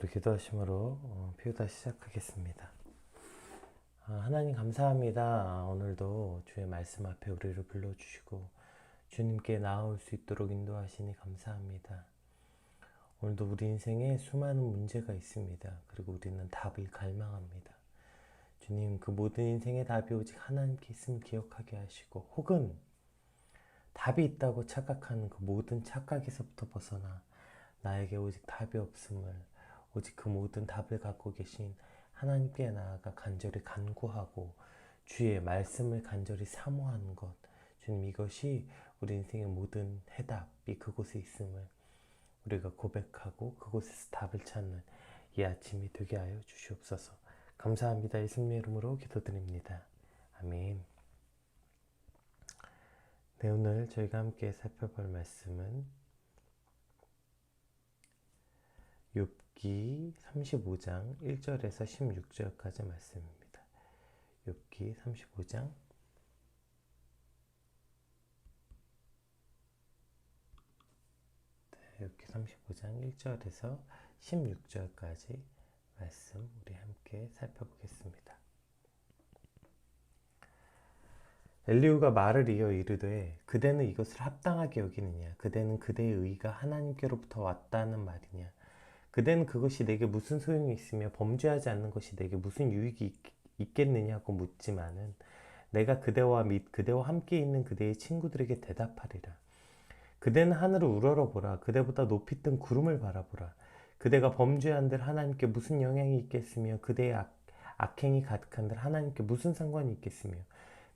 우리 기도하심으로 피우다 시작하겠습니다. 하나님 감사합니다. 오늘도 주의 말씀 앞에 우리를 불러주시고 주님께 나아올 수 있도록 인도하시니 감사합니다. 오늘도 우리 인생에 수많은 문제가 있습니다. 그리고 우리는 답을 갈망합니다. 주님, 그 모든 인생의 답이 오직 하나님께 있음을 기억하게 하시고, 혹은 답이 있다고 착각하는 그 모든 착각에서부터 벗어나 나에게 오직 답이 없음을, 오직 그 모든 답을 갖고 계신 하나님께 나아가 간절히 간구하고 주의 말씀을 간절히 사모하는 것, 주님, 이것이 우리 인생의 모든 해답이 그곳에 있음을 우리가 고백하고 그곳에서 답을 찾는 이 아침이 되게 하여 주시옵소서. 감사합니다. 예수님의 이름으로 기도드립니다. 아멘. 네, 오늘 저희가 함께 살펴볼 말씀은 욥기 35장 1절에서 16절까지 말씀입니다. 욥기 35장 1절에서 16절까지 말씀 우리 함께 살펴보겠습니다. 엘리후가 말을 이어 이르되 그대는 이것을 합당하게 여기느냐? 그대는 그대의 의가 하나님께로부터 왔다는 말이냐? 그대는 그것이 내게 무슨 소용이 있으며 범죄하지 않는 것이 내게 무슨 유익이 있겠느냐고 묻지만은 내가 그대와 및 그대와 함께 있는 그대의 친구들에게 대답하리라. 그대는 하늘을 우러러보라. 그대보다 높이 뜬 구름을 바라보라. 그대가 범죄한들 하나님께 무슨 영향이 있겠으며 그대의 악행이 가득한들 하나님께 무슨 상관이 있겠으며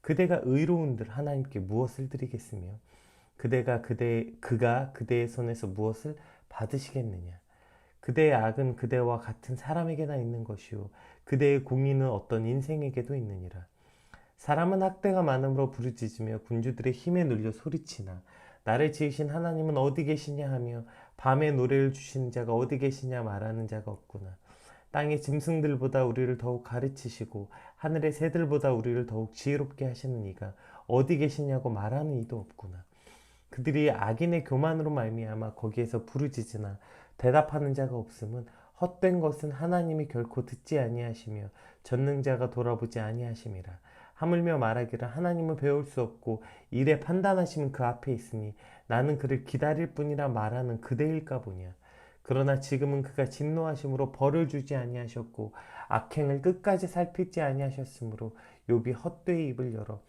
그대가 의로운들 하나님께 무엇을 드리겠으며 그가 그대의 손에서 무엇을 받으시겠느냐. 그대의 악은 그대와 같은 사람에게나 있는 것이요 그대의 공의는 어떤 인생에게도 있느니라. 사람은 학대가 많음으로 부르짖으며 군주들의 힘에 눌려 소리치나 나를 지으신 하나님은 어디 계시냐 하며 밤에 노래를 주시는 자가 어디 계시냐 말하는 자가 없구나. 땅의 짐승들보다 우리를 더욱 가르치시고 하늘의 새들보다 우리를 더욱 지혜롭게 하시는 이가 어디 계시냐고 말하는 이도 없구나. 그들이 악인의 교만으로 말미암아 거기에서 부르짖으나 대답하는 자가 없음은 헛된 것은 하나님이 결코 듣지 아니하시며 전능자가 돌아보지 아니하심이라. 하물며 말하기를 하나님은 배울 수 없고 일에 판단하심은 그 앞에 있으니 나는 그를 기다릴 뿐이라 말하는 그대일까 보냐. 그러나 지금은 그가 진노하심으로 벌을 주지 아니하셨고 악행을 끝까지 살피지 아니하셨으므로 욥이 헛되이 입을 열어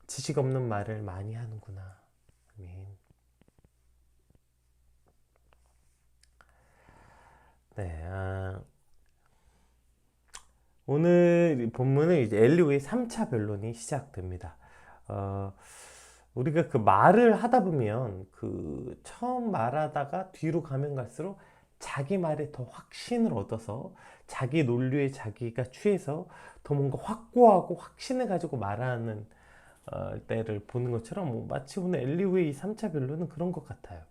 지식 없는 말을 많이 하는구나. 아멘. 네, 오늘 본문은 이제 엘리후의 3차 변론이 시작됩니다. 우리가 그 말을 하다 보면 그 처음 말하다가 뒤로 가면 갈수록 자기 말에 더 확신을 얻어서 자기 논리에 자기가 취해서 더 뭔가 확고하고 확신을 가지고 말하는 때를 보는 것처럼 마치 오늘 엘리후의 이 3차 변론은 그런 것 같아요.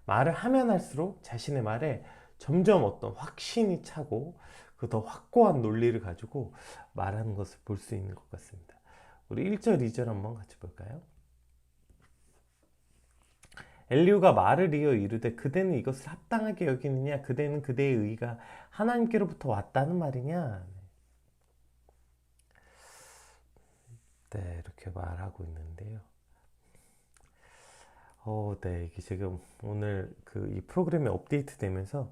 말을 하면 할수록 자신의 말에 점점 어떤 확신이 차고 그 더 확고한 논리를 가지고 말하는 것을 볼 수 있는 것 같습니다. 우리 1절, 2절 한번 같이 볼까요? 엘리후가 말을 이어 이르되 그대는 이것을 합당하게 여기느냐? 그대는 그대의 의가 하나님께로부터 왔다는 말이냐? 네, 이렇게 말하고 있는데요. 네, 이게 지금 오늘 이 프로그램이 업데이트 되면서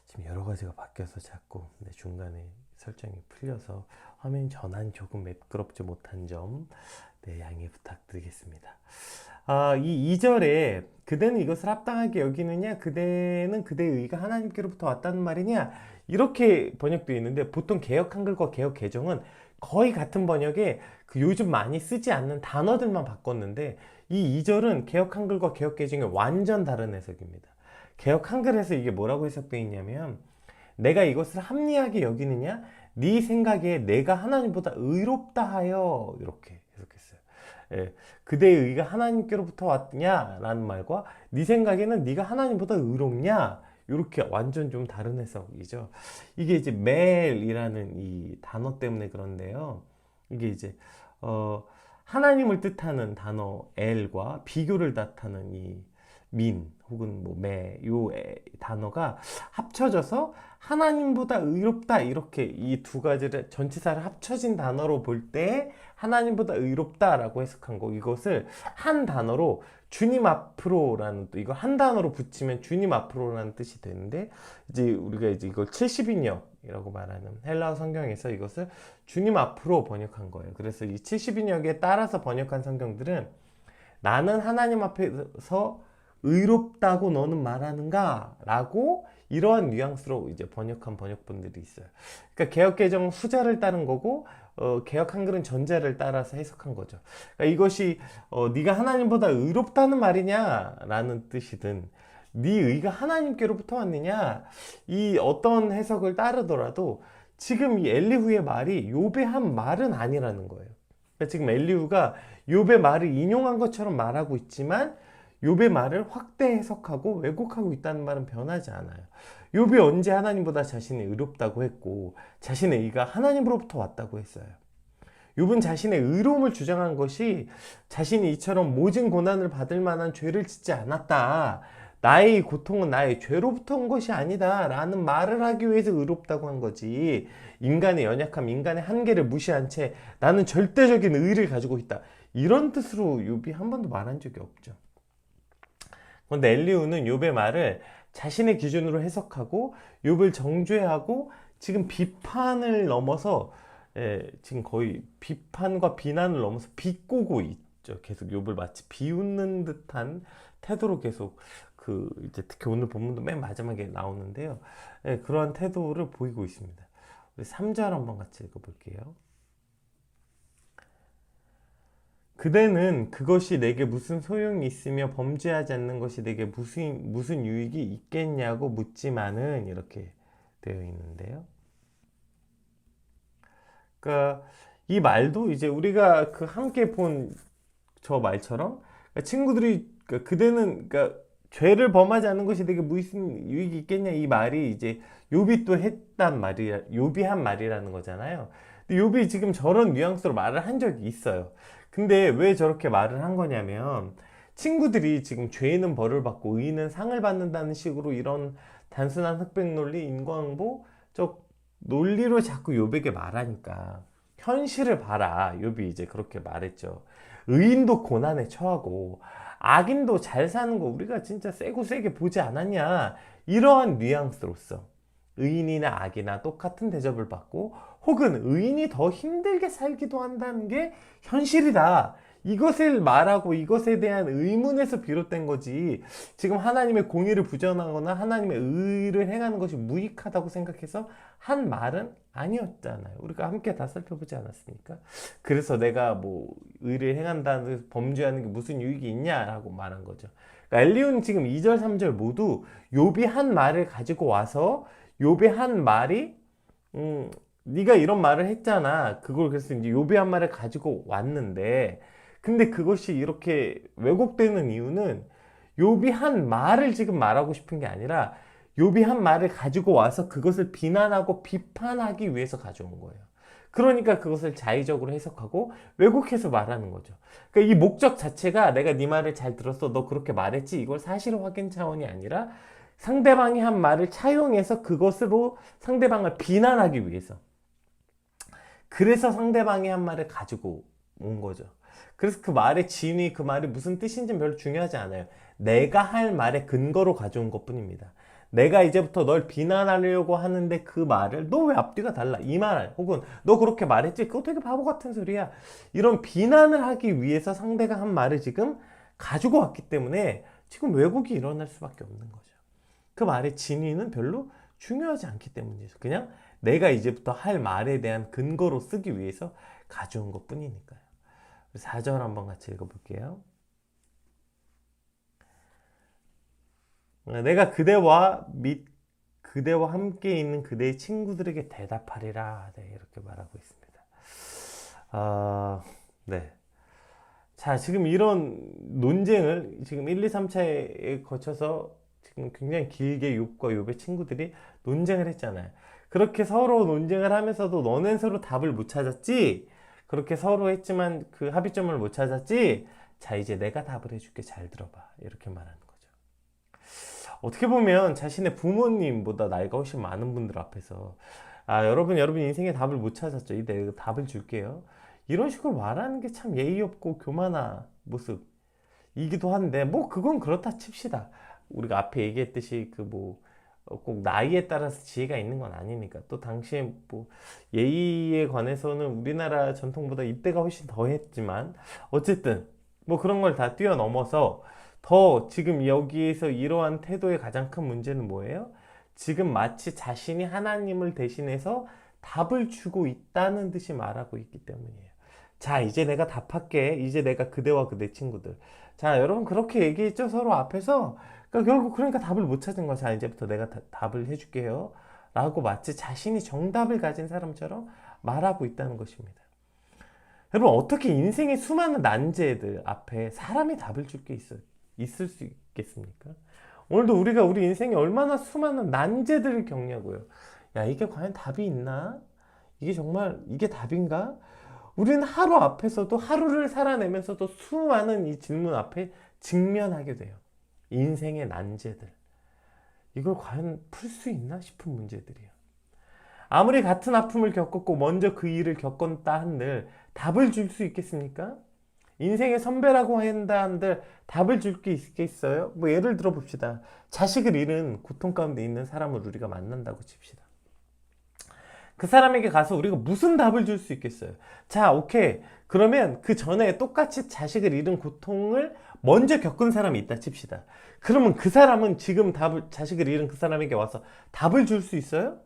지금 여러 가지가 바뀌어서 자꾸 중간에 설정이 풀려서 화면 전환이 조금 매끄럽지 못한 점 양해 부탁드리겠습니다. 이 2절에 그대는 이것을 합당하게 여기느냐? 그대는 그대의 의가 하나님께로부터 왔다는 말이냐? 이렇게 번역되어 있는데 보통 개역 한글과 개역 개정은 거의 같은 번역에 요즘 많이 쓰지 않는 단어들만 바꿨는데 이 2절은 개역 한글과 개역 개정이 완전 다른 해석입니다. 개역 한글에서 이게 뭐라고 해석되어 있냐면 내가 이것을 합리하게 여기느냐? 네 생각에 내가 하나님보다 의롭다 하여 이렇게 해석했어요. 예, 그대의 의가 하나님께로부터 왔냐? 라는 말과 네 생각에는 네가 하나님보다 의롭냐? 이렇게 완전 좀 다른 해석이죠. 이게 이제 멜이라는 이 단어 때문에 그런데요. 이게 이제 하나님을 뜻하는 단어 엘과 비교를 나타내는 이 민 혹은 뭐 요 단어가 합쳐져서 하나님보다 의롭다 이렇게 이 두 가지를 전치사를 합쳐진 단어로 볼 때 하나님보다 의롭다라고 해석한 거 이것을 한 단어로 주님 앞으로라는 또 이거 한 단어로 붙이면 주님 앞으로라는 뜻이 되는데 이제 우리가 이제 이걸 70인역이라고 말하는 헬라어 성경에서 이것을 주님 앞으로 번역한 거예요. 그래서 이 70인역에 따라서 번역한 성경들은 나는 하나님 앞에서 의롭다고 너는 말하는가? 라고 이러한 뉘앙스로 이제 번역한 번역본들이 있어요. 그러니까 개역개정 후자를 따른 거고 개역 한글은 전자를 따라서 해석한 거죠. 그러니까 이것이 네가 하나님보다 의롭다는 말이냐라는 뜻이든 네 의가 하나님께로부터 왔느냐 이 어떤 해석을 따르더라도 지금 이 엘리후의 말이 욥의 한 말은 아니라는 거예요. 그러니까 지금 엘리후가 욥의 말을 인용한 것처럼 말하고 있지만 욥의 말을 확대 해석하고 왜곡하고 있다는 말은 변하지 않아요. 욥이 언제 하나님보다 자신이 의롭다고 했고 자신의 의가 하나님으로부터 왔다고 했어요. 욥은 자신의 의로움을 주장한 것이 자신이 이처럼 모진 고난을 받을 만한 죄를 짓지 않았다. 나의 고통은 나의 죄로부터 온 것이 아니다 라는 말을 하기 위해서 의롭다고 한 거지. 인간의 연약함, 인간의 한계를 무시한 채 나는 절대적인 의를 가지고 있다. 이런 뜻으로 욥이 한 번도 말한 적이 없죠. 그런데 엘리후는 욥의 말을 자신의 기준으로 해석하고 욥을 정죄하고 지금 비판을 넘어서 지금 거의 비판과 비난을 넘어서 비꼬고 있죠. 계속 욥을 마치 비웃는 듯한 태도로 계속 이제 특히 오늘 본문도 맨 마지막에 나오는데요. 그러한 태도를 보이고 있습니다. 우리 3절 한번 같이 읽어볼게요. 그대는 그것이 내게 무슨 소용이 있으며 범죄하지 않는 것이 내게 무슨 유익이 있겠냐고 묻지만은 이렇게 되어 있는데요. 그러니까 이 말도 이제 우리가 함께 본 저 말처럼 그러니까 친구들이 그대는 죄를 범하지 않는 것이 내게 무슨 유익이 있겠냐 이 말이 이제 욥이 또 했단 말이야. 욥이 한 말이라는 거잖아요. 근데 욥이 지금 저런 뉘앙스로 말을 한 적이 있어요. 근데 왜 저렇게 말을 한 거냐면 친구들이 지금 죄인은 벌을 받고 의인은 상을 받는다는 식으로 이런 단순한 흑백 논리, 인과응보적 논리로 자꾸 욥에게 말하니까 현실을 봐라. 욥이 이제 그렇게 말했죠. 의인도 고난에 처하고 악인도 잘 사는 거 우리가 진짜 세고 세게 보지 않았냐. 이러한 뉘앙스로서 의인이나 악이나 똑같은 대접을 받고 혹은 의인이 더 힘들게 살기도 한다는 게 현실이다. 이것을 말하고 이것에 대한 의문에서 비롯된 거지. 지금 하나님의 공의를 부정하거나 하나님의 의를 행하는 것이 무익하다고 생각해서 한 말은 아니었잖아요. 우리가 함께 다 살펴보지 않았습니까? 그래서 내가 뭐 의를 행한다는 범죄하는 게 무슨 유익이 있냐라고 말한 거죠. 그러니까 엘리후는 지금 2절 3절 모두 욥이 한 말을 가지고 와서 욥의 한 말이 네가 이런 말을 했잖아. 그걸 그래서 이제 욥이 한 말을 가지고 왔는데 근데 그것이 이렇게 왜곡되는 이유는 욥이 한 말을 지금 말하고 싶은 게 아니라 욥이 한 말을 가지고 와서 그것을 비난하고 비판하기 위해서 가져온 거예요. 그러니까 그것을 자의적으로 해석하고 왜곡해서 말하는 거죠. 그러니까 이 목적 자체가 내가 네 말을 잘 들었어. 너 그렇게 말했지. 이걸 사실 확인 차원이 아니라 상대방이 한 말을 차용해서 그것으로 상대방을 비난하기 위해서. 그래서 상대방이 한 말을 가지고 온 거죠. 그래서 그 말의 진위, 그 말이 무슨 뜻인지는 별로 중요하지 않아요. 내가 할 말의 근거로 가져온 것 뿐입니다. 내가 이제부터 널 비난하려고 하는데 그 말을 너 왜 앞뒤가 달라? 이 말 혹은 너 그렇게 말했지? 그거 되게 바보 같은 소리야. 이런 비난을 하기 위해서 상대가 한 말을 지금 가지고 왔기 때문에 지금 왜곡이 일어날 수밖에 없는 거죠. 그 말의 진위는 별로 중요하지 않기 때문이죠. 그냥 내가 이제부터 할 말에 대한 근거로 쓰기 위해서 가져온 것 뿐이니까요. 4절 한번 같이 읽어볼게요. 내가 그대와 함께 있는 그대의 친구들에게 대답하리라. 네, 이렇게 말하고 있습니다. 네. 자, 지금 이런 논쟁을 지금 1, 2, 3차에 거쳐서 지금 굉장히 길게 욥과 욥의 친구들이 논쟁을 했잖아요. 그렇게 서로 논쟁을 하면서도 너넨 서로 답을 못 찾았지? 그렇게 서로 했지만 그 합의점을 못 찾았지? 자, 이제 내가 답을 해줄게. 잘 들어봐. 이렇게 말하는 거죠. 어떻게 보면 자신의 부모님보다 나이가 훨씬 많은 분들 앞에서 여러분 인생의 답을 못 찾았죠. 이 내가 답을 줄게요. 이런 식으로 말하는 게 참 예의 없고 교만한 모습이기도 한데 뭐 그건 그렇다 칩시다. 우리가 앞에 얘기했듯이 그 뭐 꼭 나이에 따라서 지혜가 있는 건 아니니까. 또 당시에 뭐 예의에 관해서는 우리나라 전통보다 이때가 훨씬 더 했지만 어쨌든 뭐 그런 걸 다 뛰어넘어서 더 지금 여기에서 이러한 태도의 가장 큰 문제는 뭐예요? 지금 마치 자신이 하나님을 대신해서 답을 주고 있다는 듯이 말하고 있기 때문이에요. 자, 이제 내가 답할게. 이제 내가 그대와 그대 친구들. 자, 여러분 그렇게 얘기했죠? 서로 앞에서. 그러니까 결국 그러니까 답을 못 찾은 거야. 자, 이제부터 내가 답을 해줄게요. 라고 마치 자신이 정답을 가진 사람처럼 말하고 있다는 것입니다. 여러분 어떻게 인생의 수많은 난제들 앞에 사람이 답을 줄 게 있을 수 있겠습니까? 오늘도 우리가 우리 인생에 얼마나 수많은 난제들을 겪냐고요. 야, 이게 과연 답이 있나? 이게 정말 이게 답인가? 우리는 하루 앞에서도 하루를 살아내면서도 수많은 이 질문 앞에 직면하게 돼요. 인생의 난제들. 이걸 과연 풀 수 있나 싶은 문제들이에요. 아무리 같은 아픔을 겪었고 먼저 그 일을 겪었다 한들 답을 줄 수 있겠습니까? 인생의 선배라고 한다 한들 답을 줄 게 있겠어요? 뭐 예를 들어 봅시다. 자식을 잃은 고통 가운데 있는 사람을 우리가 만난다고 칩시다. 그 사람에게 가서 우리가 무슨 답을 줄 수 있겠어요? 자, 오케이. 그러면 그 전에 똑같이 자식을 잃은 고통을 먼저 겪은 사람이 있다 칩시다. 그러면 그 사람은 지금 자식을 잃은 그 사람에게 와서 답을 줄 수 있어요?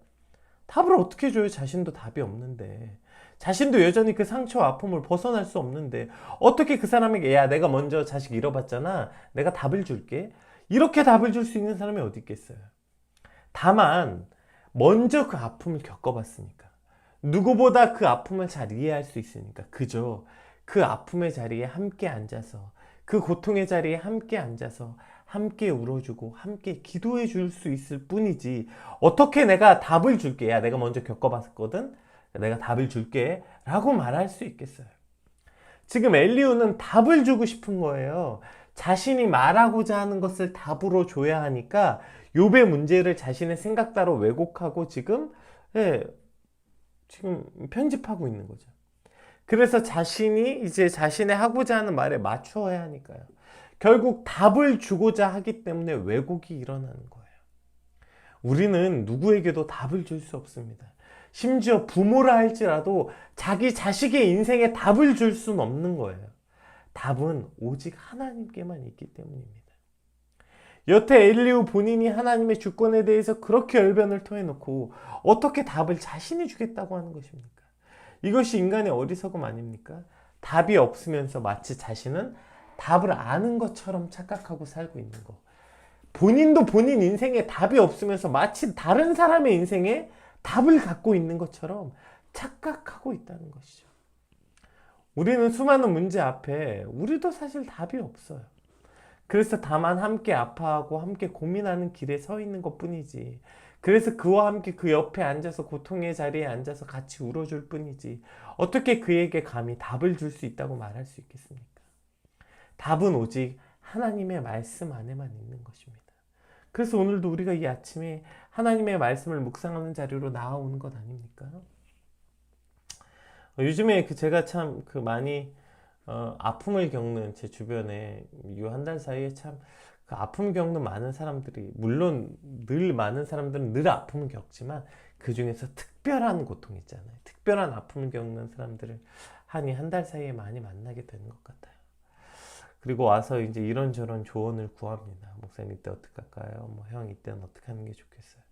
답을 어떻게 줘요? 자신도 답이 없는데. 자신도 여전히 그 상처와 아픔을 벗어날 수 없는데 어떻게 그 사람에게 야, 내가 먼저 자식 잃어봤잖아. 내가 답을 줄게. 이렇게 답을 줄 수 있는 사람이 어디 있겠어요? 다만 먼저 그 아픔을 겪어봤으니까 누구보다 그 아픔을 잘 이해할 수 있으니까 그저 그 아픔의 자리에 함께 앉아서 그 고통의 자리에 함께 앉아서 함께 울어주고 함께 기도해 줄 수 있을 뿐이지 어떻게 내가 답을 줄게 야 내가 먼저 겪어봤거든 내가 답을 줄게 라고 말할 수 있겠어요. 지금 엘리후는 답을 주고 싶은 거예요. 자신이 말하고자 하는 것을 답으로 줘야 하니까 욥의 문제를 자신의 생각대로 왜곡하고 지금 편집하고 있는 거죠. 그래서 자신이 이제 자신의 하고자 하는 말에 맞추어야 하니까요. 결국 답을 주고자 하기 때문에 왜곡이 일어나는 거예요. 우리는 누구에게도 답을 줄 수 없습니다. 심지어 부모라 할지라도 자기 자식의 인생에 답을 줄 수는 없는 거예요. 답은 오직 하나님께만 있기 때문입니다. 여태 엘리후 본인이 하나님의 주권에 대해서 그렇게 열변을 토해놓고 어떻게 답을 자신이 주겠다고 하는 것입니까? 이것이 인간의 어리석음 아닙니까? 답이 없으면서 마치 자신은 답을 아는 것처럼 착각하고 살고 있는 거. 본인도 본인 인생에 답이 없으면서 마치 다른 사람의 인생에 답을 갖고 있는 것처럼 착각하고 있다는 것이죠. 우리는 수많은 문제 앞에 우리도 사실 답이 없어요. 그래서 다만 함께 아파하고 함께 고민하는 길에 서 있는 것 뿐이지. 그래서 그와 함께 그 옆에 앉아서 고통의 자리에 앉아서 같이 울어줄 뿐이지. 어떻게 그에게 감히 답을 줄 수 있다고 말할 수 있겠습니까? 답은 오직 하나님의 말씀 안에만 있는 것입니다. 그래서 오늘도 우리가 이 아침에 하나님의 말씀을 묵상하는 자리로 나아오는 것 아닙니까? 요즘에 제가 참 많이 아픔을 겪는 제 주변에 이 한 달 사이에 참 그 아픔 겪는 많은 사람들이 물론 늘 많은 사람들은 늘 아픔을 겪지만 그 중에서 특별한 고통 있잖아요. 특별한 아픔을 겪는 사람들을 한 달 사이에 많이 만나게 되는 것 같아요. 그리고 와서 이제 이런저런 조언을 구합니다. 목사님 이때 어떻게 할까요? 뭐 형 이때는 어떻게 하는 게 좋겠어요?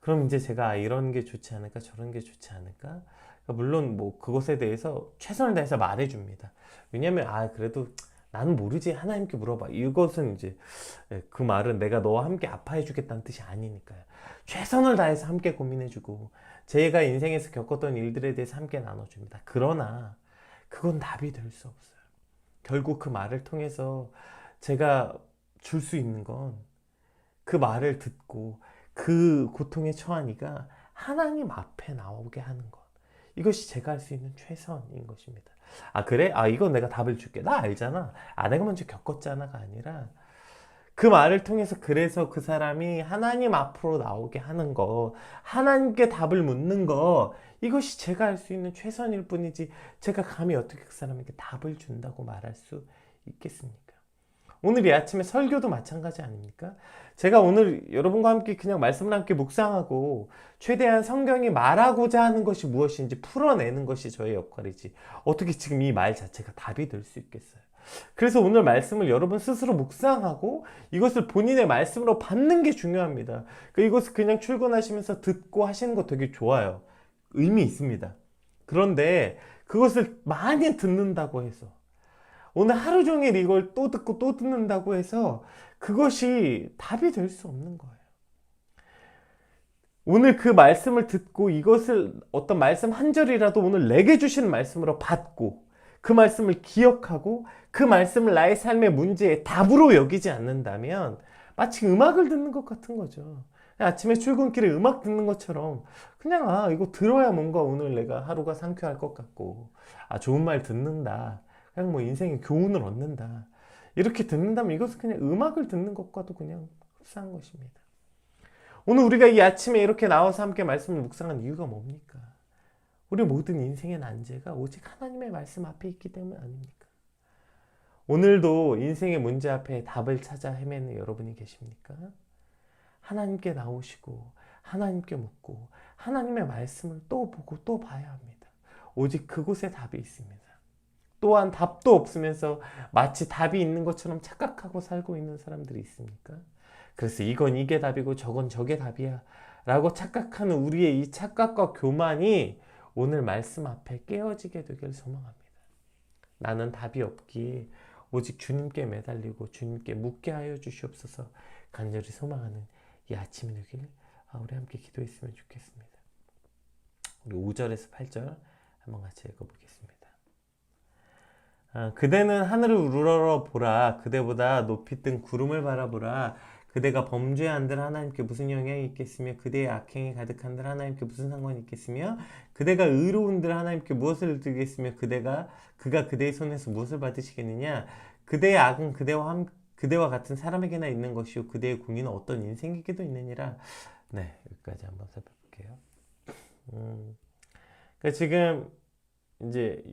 그럼 이제 제가 이런 게 좋지 않을까 저런 게 좋지 않을까? 물론 뭐 그것에 대해서 최선을 다해서 말해줍니다. 왜냐면 그래도 나는 모르지 하나님께 물어봐. 이것은 이제 그 말은 내가 너와 함께 아파해 주겠다는 뜻이 아니니까요. 최선을 다해서 함께 고민해주고 제가 인생에서 겪었던 일들에 대해서 함께 나눠줍니다. 그러나 그건 답이 될 수 없어요. 결국 그 말을 통해서 제가 줄 수 있는 건 그 말을 듣고 그 고통에 처한 이가 하나님 앞에 나오게 하는 것. 이것이 제가 할 수 있는 최선인 것입니다. 그래? 이건 내가 답을 줄게. 나 알잖아. 내가 먼저 겪었잖아가 아니라 그 말을 통해서 그래서 그 사람이 하나님 앞으로 나오게 하는 거, 하나님께 답을 묻는 거, 이것이 제가 할 수 있는 최선일 뿐이지 제가 감히 어떻게 그 사람에게 답을 준다고 말할 수 있겠습니까? 오늘 이 아침에 설교도 마찬가지 아닙니까? 제가 오늘 여러분과 함께 그냥 말씀을 함께 묵상하고 최대한 성경이 말하고자 하는 것이 무엇인지 풀어내는 것이 저의 역할이지 어떻게 지금 이 말 자체가 답이 될 수 있겠어요? 그래서 오늘 말씀을 여러분 스스로 묵상하고 이것을 본인의 말씀으로 받는 게 중요합니다. 이것을 그냥 출근하시면서 듣고 하시는 거 되게 좋아요. 의미 있습니다. 그런데 그것을 많이 듣는다고 해서 오늘 하루 종일 이걸 또 듣고 또 듣는다고 해서 그것이 답이 될 수 없는 거예요. 오늘 그 말씀을 듣고 이것을 어떤 말씀 한 절이라도 오늘 내게 주시는 말씀으로 받고 그 말씀을 기억하고 그 말씀을 나의 삶의 문제의 답으로 여기지 않는다면 마치 음악을 듣는 것 같은 거죠. 아침에 출근길에 음악 듣는 것처럼 그냥 이거 들어야 뭔가 오늘 내가 하루가 상쾌할 것 같고 좋은 말 듣는다. 그냥 뭐 인생의 교훈을 얻는다. 이렇게 듣는다면 이것은 그냥 음악을 듣는 것과도 그냥 흡사한 것입니다. 오늘 우리가 이 아침에 이렇게 나와서 함께 말씀을 묵상한 이유가 뭡니까? 우리 모든 인생의 난제가 오직 하나님의 말씀 앞에 있기 때문 아닙니까? 오늘도 인생의 문제 앞에 답을 찾아 헤매는 여러분이 계십니까? 하나님께 나오시고 하나님께 묻고 하나님의 말씀을 또 보고 또 봐야 합니다. 오직 그곳에 답이 있습니다. 또한 답도 없으면서 마치 답이 있는 것처럼 착각하고 살고 있는 사람들이 있습니까? 그래서 이건 이게 답이고 저건 저게 답이야 라고 착각하는 우리의 이 착각과 교만이 오늘 말씀 앞에 깨어지게 되길 소망합니다. 나는 답이 없기에 오직 주님께 매달리고 주님께 묻게 하여 주시옵소서 간절히 소망하는 이 아침이 되길 우리 함께 기도했으면 좋겠습니다. 우리 5절에서 8절 한번 같이 읽어보겠습니다. 그대는 하늘을 우러러보라. 그대보다 높이 뜬 구름을 바라보라. 그대가 범죄한들 하나님께 무슨 영향이 있겠으며 그대의 악행이 가득한들 하나님께 무슨 상관이 있겠으며 그대가 의로운들 하나님께 무엇을 드리겠으며 그가 그대의 손에서 무엇을 받으시겠느냐. 그대의 악은 그대와 같은 사람에게나 있는 것이요 그대의 공의는 어떤 인생에게도 있느니라. 네, 여기까지 한번 살펴볼게요. 그러니까 지금 이제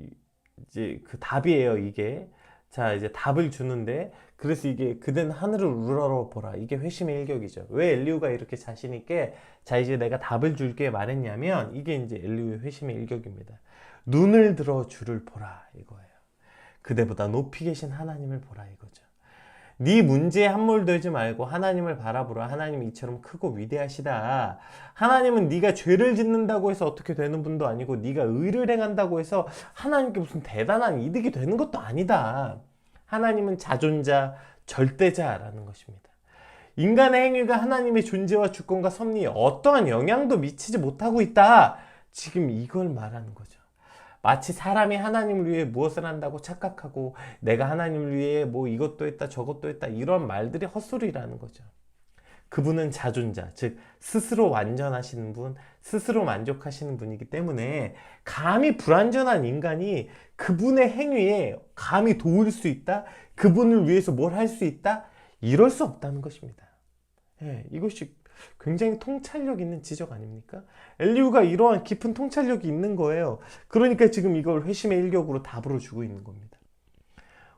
그 답이에요, 이게. 자, 이제 답을 주는데, 그래서 이게 그대는 하늘을 우러러보라. 이게 회심의 일격이죠. 왜 엘리후가 이렇게 자신있게, 자, 이제 내가 답을 줄게 말했냐면, 이게 이제 엘리후의 회심의 일격입니다. 눈을 들어 주를 보라. 이거예요. 그대보다 높이 계신 하나님을 보라. 이거죠. 네 문제에 함몰되지 말고 하나님을 바라보라. 하나님이 이처럼 크고 위대하시다. 하나님은 네가 죄를 짓는다고 해서 어떻게 되는 분도 아니고 네가 의를 행한다고 해서 하나님께 무슨 대단한 이득이 되는 것도 아니다. 하나님은 자존자, 절대자라는 것입니다. 인간의 행위가 하나님의 존재와 주권과 섭리에 어떠한 영향도 미치지 못하고 있다. 지금 이걸 말하는 거죠. 마치 사람이 하나님을 위해 무엇을 한다고 착각하고 내가 하나님을 위해 뭐 이것도 했다 저것도 했다 이런 말들이 헛소리라는 거죠. 그분은 자존자, 즉 스스로 완전하시는 분, 스스로 만족하시는 분이기 때문에 감히 불완전한 인간이 그분의 행위에 감히 도울 수 있다? 그분을 위해서 뭘 할 수 있다? 이럴 수 없다는 것입니다. 이것이 굉장히 통찰력 있는 지적 아닙니까? 엘리후가 이러한 깊은 통찰력이 있는 거예요. 그러니까 지금 이걸 회심의 일격으로 답으로 주고 있는 겁니다.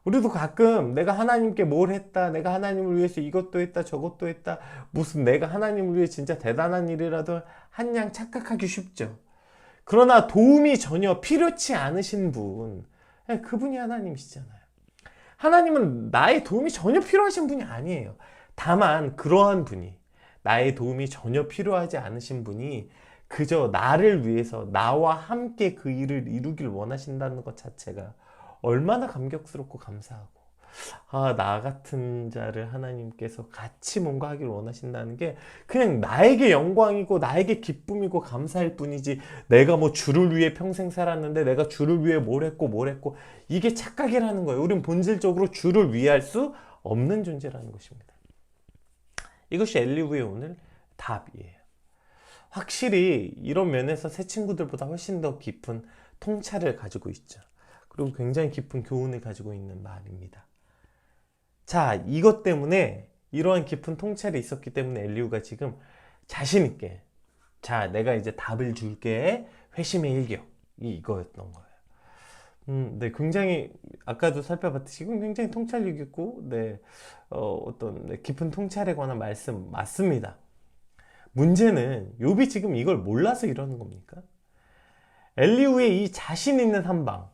우리도 가끔 내가 하나님께 뭘 했다, 내가 하나님을 위해서 이것도 했다, 저것도 했다, 무슨 내가 하나님을 위해 진짜 대단한 일이라도 한양 착각하기 쉽죠. 그러나 도움이 전혀 필요치 않으신 분, 그분이 하나님이시잖아요. 하나님은 나의 도움이 전혀 필요하신 분이 아니에요. 다만 그러한 분이 나의 도움이 전혀 필요하지 않으신 분이 그저 나를 위해서 나와 함께 그 일을 이루길 원하신다는 것 자체가 얼마나 감격스럽고 감사하고 나 같은 자를 하나님께서 같이 뭔가 하길 원하신다는 게 그냥 나에게 영광이고 나에게 기쁨이고 감사할 뿐이지 내가 뭐 주를 위해 평생 살았는데 내가 주를 위해 뭘 했고 이게 착각이라는 거예요. 우린 본질적으로 주를 위할 수 없는 존재라는 것입니다. 이것이 엘리후의 오늘 답이에요. 확실히 이런 면에서 새 친구들보다 훨씬 더 깊은 통찰을 가지고 있죠. 그리고 굉장히 깊은 교훈을 가지고 있는 말입니다. 자, 이것 때문에 이러한 깊은 통찰이 있었기 때문에 엘리후가 지금 자신 있게, 자, 내가 이제 답을 줄게. 회심의 일격. 이거였던 거예요. 네, 굉장히 아까도 살펴봤듯이 굉장히 통찰력 있고, 네, 어떤 네, 깊은 통찰에 관한 말씀 맞습니다. 문제는 욥이 지금 이걸 몰라서 이러는 겁니까? 엘리후의 이 자신 있는 한방,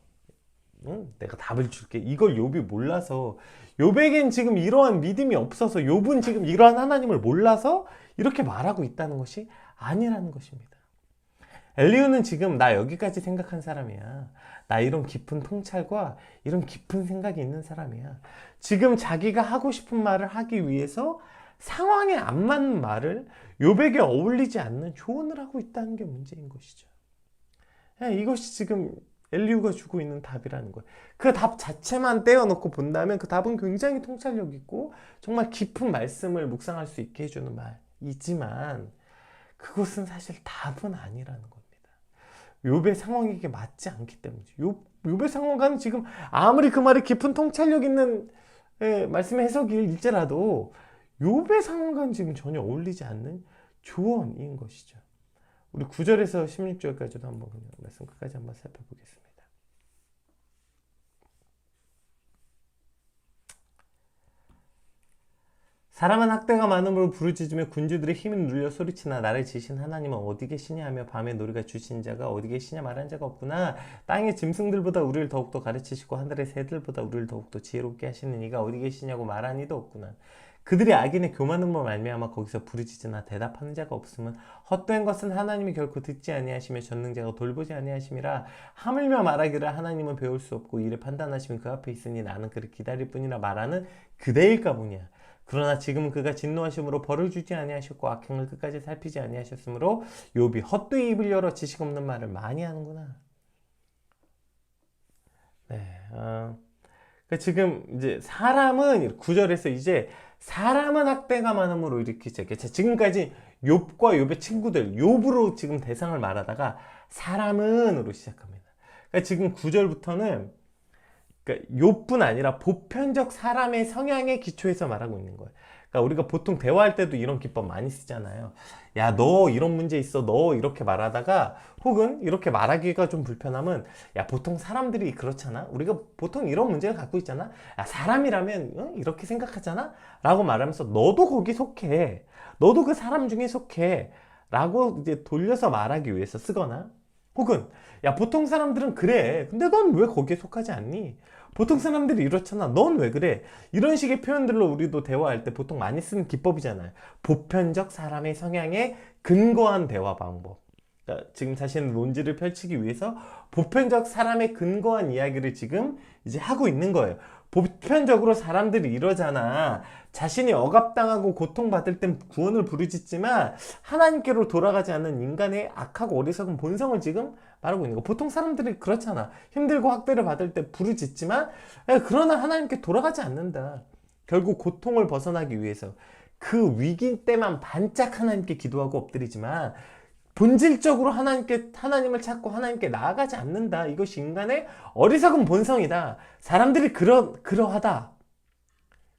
내가 답을 줄게. 이걸 욥이 몰라서, 욥에겐 지금 이러한 믿음이 없어서, 욥은 지금 이러한 하나님을 몰라서 이렇게 말하고 있다는 것이 아니라는 것입니다. 엘리후는 지금 나 여기까지 생각한 사람이야. 나 이런 깊은 통찰과 이런 깊은 생각이 있는 사람이야. 지금 자기가 하고 싶은 말을 하기 위해서 상황에 안 맞는 말을, 욥에게 어울리지 않는 조언을 하고 있다는 게 문제인 것이죠. 이것이 지금 엘리후가 주고 있는 답이라는 거예요. 그 답 자체만 떼어놓고 본다면 그 답은 굉장히 통찰력 있고 정말 깊은 말씀을 묵상할 수 있게 해주는 말이지만, 그것은 사실 답은 아니라는 겁니다. 욥의 상황에게 맞지 않기 때문이죠. 욥의 상황과는 지금 아무리 그 말이 깊은 통찰력 있는 말씀의 해석일지라도 욥의 상황과는 지금 전혀 어울리지 않는 조언인 것이죠. 우리 9절에서 16절까지도 한번 그냥 말씀 끝까지 한번 살펴보겠습니다. 사람은 학대가 많음으로 부르짖으며 군주들의 힘을 눌려 소리치나 나를 지신 하나님은 어디 계시냐 하며 밤에 노래가 주신 자가 어디 계시냐 말한 자가 없구나. 땅의 짐승들보다 우리를 더욱더 가르치시고 하늘의 새들보다 우리를 더욱더 지혜롭게 하시는 이가 어디 계시냐고 말한 이도 없구나. 그들이 악인의 교만음으로 말미암아 거기서 부르짖으나 대답하는 자가 없음은 헛된 것은 하나님이 결코 듣지 아니하시며 전능자가 돌보지 아니하심이라. 하물며 말하기를 하나님은 배울 수 없고 이를 판단하시면 그 앞에 있으니 나는 그를 기다릴 뿐이라 말하는 그대일까 보냐. 그러나 지금은 그가 진노하심으로 벌을 주지 아니하셨고 악행을 끝까지 살피지 아니하셨으므로 욥이 헛되이 입을 열어 지식 없는 말을 많이 하는구나. 네, 지금 이제 사람은 9절에서 이제 사람은 학대가 많음으로 이렇게 시작해요. 지금까지 욥과 욥의 친구들, 욥으로 지금 대상을 말하다가 사람은으로 시작합니다. 그러니까 지금 9절부터는 그러니까 욥뿐 아니라 보편적 사람의 성향의 기초에서 말하고 있는 거예요. 그러니까 우리가 보통 대화할 때도 이런 기법 많이 쓰잖아요. 야, 너 이런 문제 있어. 너 이렇게 말하다가, 혹은 이렇게 말하기가 좀 불편하면, 야, 보통 사람들이 그렇잖아. 우리가 보통 이런 문제를 갖고 있잖아. 야, 사람이라면 이렇게 생각하잖아. 라고 말하면서 너도 거기 속해. 너도 그 사람 중에 속해. 라고 이제 돌려서 말하기 위해서 쓰거나, 혹은 야, 보통 사람들은 그래. 근데 넌 왜 거기에 속하지 않니? 보통 사람들이 이렇잖아. 넌 왜 그래? 이런 식의 표현들로 우리도 대화할 때 보통 많이 쓰는 기법이잖아요. 보편적 사람의 성향에 근거한 대화 방법. 그러니까 지금 자신의 논지를 펼치기 위해서 보편적 사람의 근거한 이야기를 지금 이제 하고 있는 거예요. 보편적으로 사람들이 이러잖아. 자신이 억압당하고 고통받을 땐 구원을 부르짖지만 하나님께로 돌아가지 않는 인간의 악하고 어리석은 본성을 지금 말하고 있는 거. 보통 사람들이 그렇잖아. 힘들고 학대를 받을 때 부르짖지만 그러나 하나님께 돌아가지 않는다. 결국 고통을 벗어나기 위해서 그 위기 때만 반짝 하나님께 기도하고 엎드리지만 본질적으로 하나님을 찾고 하나님께 나아가지 않는다. 이것이 인간의 어리석은 본성이다. 사람들이 그러하다.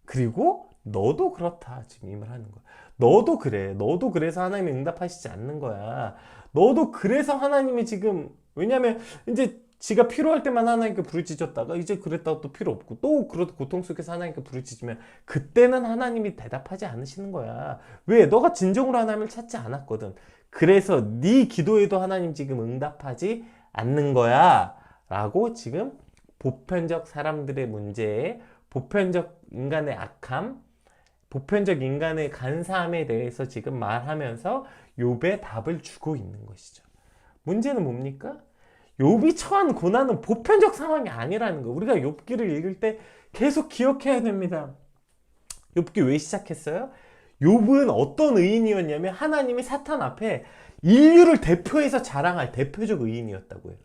그리고 너도 그렇다. 지금 이 말 하는 거야. 너도 그래. 너도 그래서 하나님이 응답하시지 않는 거야. 너도 그래서 하나님이 지금, 왜냐면 이제 지가 필요할 때만 하나님께 부르짖었다가 이제 그랬다가 또 필요 없고 또 그렇게 고통 속에서 하나님께 부르짖으면 그때는 하나님이 대답하지 않으시는 거야. 왜? 너가 진정으로 하나님을 찾지 않았거든. 그래서 네 기도에도 하나님 지금 응답하지 않는 거야 라고 지금 보편적 사람들의 문제에, 보편적 인간의 악함, 보편적 인간의 간사함에 대해서 지금 말하면서 욥의 답을 주고 있는 것이죠. 문제는 뭡니까? 욥이 처한 고난은 보편적 상황이 아니라는 거. 우리가 욥기를 읽을 때 계속 기억해야 됩니다. 욥기 왜 시작했어요? 욥은 어떤 의인이었냐면 하나님이 사탄 앞에 인류를 대표해서 자랑할 대표적 의인이었다고요.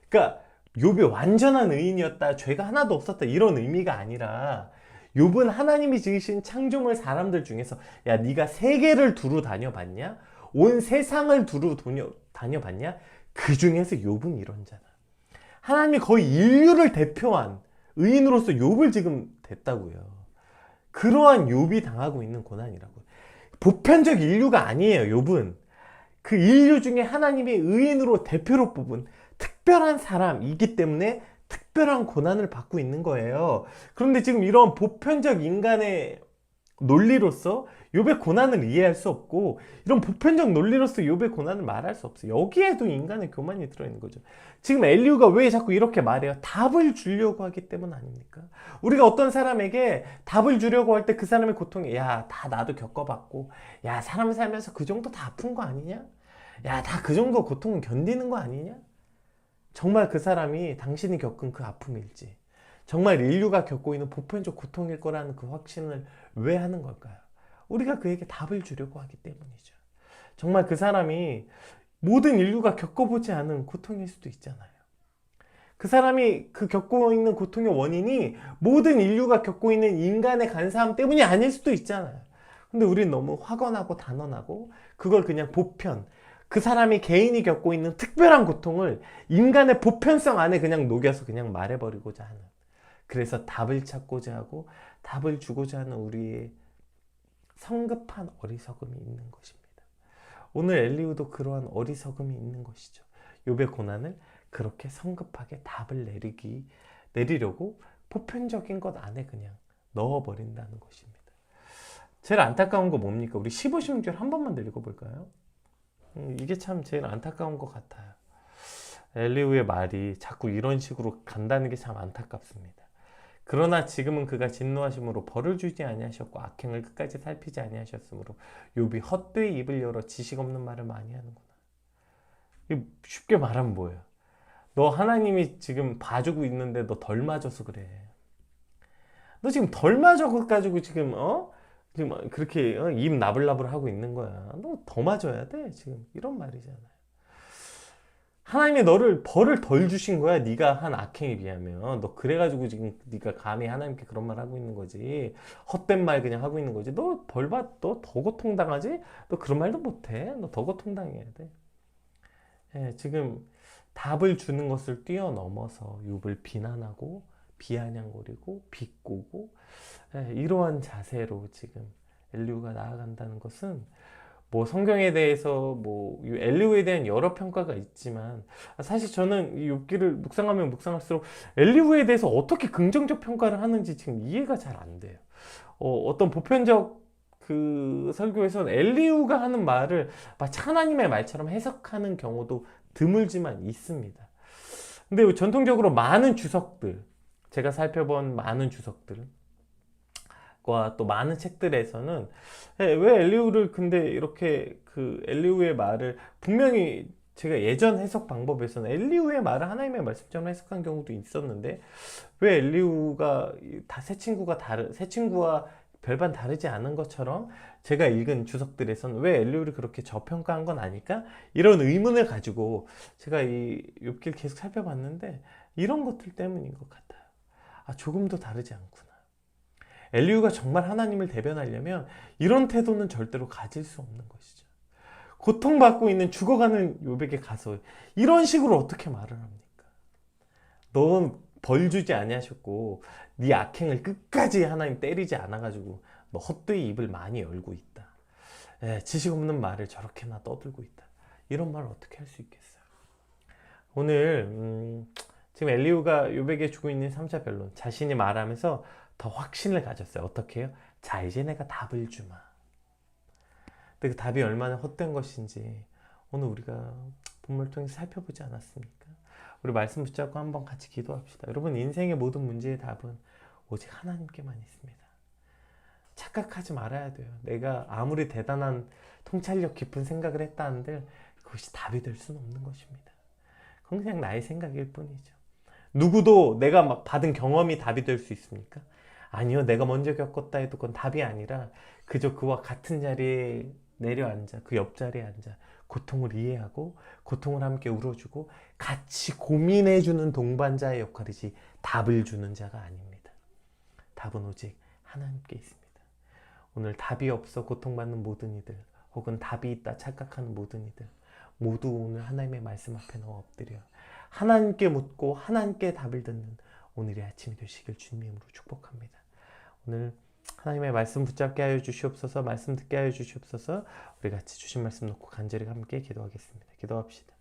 그러니까 욥이 완전한 의인이었다, 죄가 하나도 없었다, 이런 의미가 아니라 욥은 하나님이 지으신 창조물 사람들 중에서 야, 네가 세계를 두루 다녀봤냐? 온 세상을 두루 다녀봤냐? 그 중에서 욥은 이런 자다. 하나님이 거의 인류를 대표한 의인으로서 욥을 지금 댔다고요. 그러한 욥이 당하고 있는 고난이라고. 보편적 인류가 아니에요. 욥은 그 인류 중에 하나님의 의인으로 대표로 뽑은 특별한 사람이기 때문에 특별한 고난을 받고 있는 거예요. 그런데 지금 이런 보편적 인간의 논리로서 욥의 고난을 이해할 수 없고, 이런 보편적 논리로서 욥의 고난을 말할 수 없어요. 여기에도 인간의 교만이 들어있는 거죠. 지금 엘리후가 왜 자꾸 이렇게 말해요? 답을 주려고 하기 때문 아닙니까? 우리가 어떤 사람에게 답을 주려고 할 때 그 사람의 고통이, 야, 다 나도 겪어봤고, 야, 사람 살면서 그 정도 다 아픈 거 아니냐? 야, 다 그 정도 고통은 견디는 거 아니냐? 정말 그 사람이 당신이 겪은 그 아픔일지, 정말 인류가 겪고 있는 보편적 고통일 거라는 그 확신을 왜 하는 걸까요? 우리가 그에게 답을 주려고 하기 때문이죠. 정말 그 사람이 모든 인류가 겪어보지 않은 고통일 수도 있잖아요. 그 사람이 그 겪고 있는 고통의 원인이 모든 인류가 겪고 있는 인간의 간사함 때문이 아닐 수도 있잖아요. 근데 우린 너무 확언하고 단언하고 그걸 그냥 보편, 그 사람이 개인이 겪고 있는 특별한 고통을 인간의 보편성 안에 그냥 녹여서 그냥 말해버리고자 하는, 그래서 답을 찾고자 하고 답을 주고자 하는 우리의 성급한 어리석음이 있는 것입니다. 오늘 엘리후도 그러한 어리석음이 있는 것이죠. 욥의 고난을 그렇게 성급하게 답을 내리려고 보편적인 것 안에 그냥 넣어버린다는 것입니다. 제일 안타까운 거 뭡니까? 우리 15, 16절 한 번만 더 읽어볼까요? 이게 참 제일 안타까운 것 같아요. 엘리후의 말이 자꾸 이런 식으로 간다는 게 참 안타깝습니다. 그러나 지금은 그가 진노하심으로 벌을 주지 아니하셨고 악행을 끝까지 살피지 아니하셨으므로 욥이 헛되이 입을 열어 지식 없는 말을 많이 하는구나. 쉽게 말하면 뭐예요? 너 하나님이 지금 봐주고 있는데 너 덜 맞아서 그래. 너 지금 덜 맞아가지고 지금 지금 그렇게 입 나불나불 하고 있는 거야. 너 더 맞아야 돼 지금, 이런 말이잖아요. 하나님이 너를 벌을 덜 주신 거야, 네가 한 악행에 비하면. 너 그래가지고 지금 네가 감히 하나님께 그런 말 하고 있는 거지. 헛된 말 그냥 하고 있는 거지. 너 벌받, 너 더 고통당하지? 너 그런 말도 못해. 너 더 고통당해야 돼. 예, 지금 답을 주는 것을 뛰어넘어서 욥을 비난하고 비아냥거리고 비꼬고, 예, 이러한 자세로 지금 엘리후가 나아간다는 것은, 뭐 성경에 대해서 뭐 엘리후에 대한 여러 평가가 있지만, 사실 저는 이 욥기를 묵상하면 묵상할수록 엘리후에 대해서 어떻게 긍정적 평가를 하는지 지금 이해가 잘 안 돼요. 어떤 보편적 그 설교에서는 엘리후가 하는 말을 마치 하나님의 말처럼 해석하는 경우도 드물지만 있습니다. 근데 전통적으로 많은 주석들, 제가 살펴본 많은 주석들 또 많은 책들에서는 왜 엘리후를 근데 이렇게 그 엘리후의 말을 분명히, 제가 예전 해석 방법에서는 엘리후의 말을 하나님의 말씀처럼 해석한 경우도 있었는데, 왜 엘리후가 새 친구와 별반 다르지 않은 것처럼 제가 읽은 주석들에서는 왜 엘리후를 그렇게 저평가한 건 아닐까? 이런 의문을 가지고 제가 이 욥기를 계속 살펴봤는데, 이런 것들 때문인 것 같아요. 조금도 다르지 않구나. 엘리후가 정말 하나님을 대변하려면 이런 태도는 절대로 가질 수 없는 것이죠. 고통받고 있는 죽어가는 욥에게 가서 이런 식으로 어떻게 말을 합니까? 넌 벌 주지 아니하셨고 네 악행을 끝까지 하나님 때리지 않아가지고 너 헛되이 입을 많이 열고 있다. 지식 없는 말을 저렇게나 떠들고 있다. 이런 말을 어떻게 할 수 있겠어요? 오늘 지금 엘리후가 욥에게 주고 있는 3차 변론, 자신이 말하면서 더 확신을 가졌어요. 어떻게 해요? 자, 이제 내가 답을 주마. 근데 그 답이 얼마나 헛된 것인지 오늘 우리가 본문을 통해서 살펴보지 않았습니까? 우리 말씀 붙잡고 한번 같이 기도합시다. 여러분, 인생의 모든 문제의 답은 오직 하나님께만 있습니다. 착각하지 말아야 돼요. 내가 아무리 대단한 통찰력 깊은 생각을 했다 한들 그것이 답이 될 수는 없는 것입니다. 그건 그냥 나의 생각일 뿐이죠. 누구도 내가 막 받은 경험이 답이 될 수 있습니까? 아니요. 내가 먼저 겪었다 해도 그건 답이 아니라 그저 그와 같은 자리에 내려앉아, 그 옆자리에 앉아 고통을 이해하고 고통을 함께 울어주고 같이 고민해주는 동반자의 역할이지 답을 주는 자가 아닙니다. 답은 오직 하나님께 있습니다. 오늘 답이 없어 고통받는 모든 이들, 혹은 답이 있다 착각하는 모든 이들, 모두 오늘 하나님의 말씀 앞에 넣어 엎드려 하나님께 묻고 하나님께 답을 듣는 오늘의 아침이 되시길 주님의 이름으로 축복합니다. 오늘 하나님의 말씀 붙잡게 하여 주시옵소서. 말씀 듣게 하여 주시옵소서. 우리 같이 주신 말씀 놓고 간절히 함께 기도하겠습니다. 기도합시다.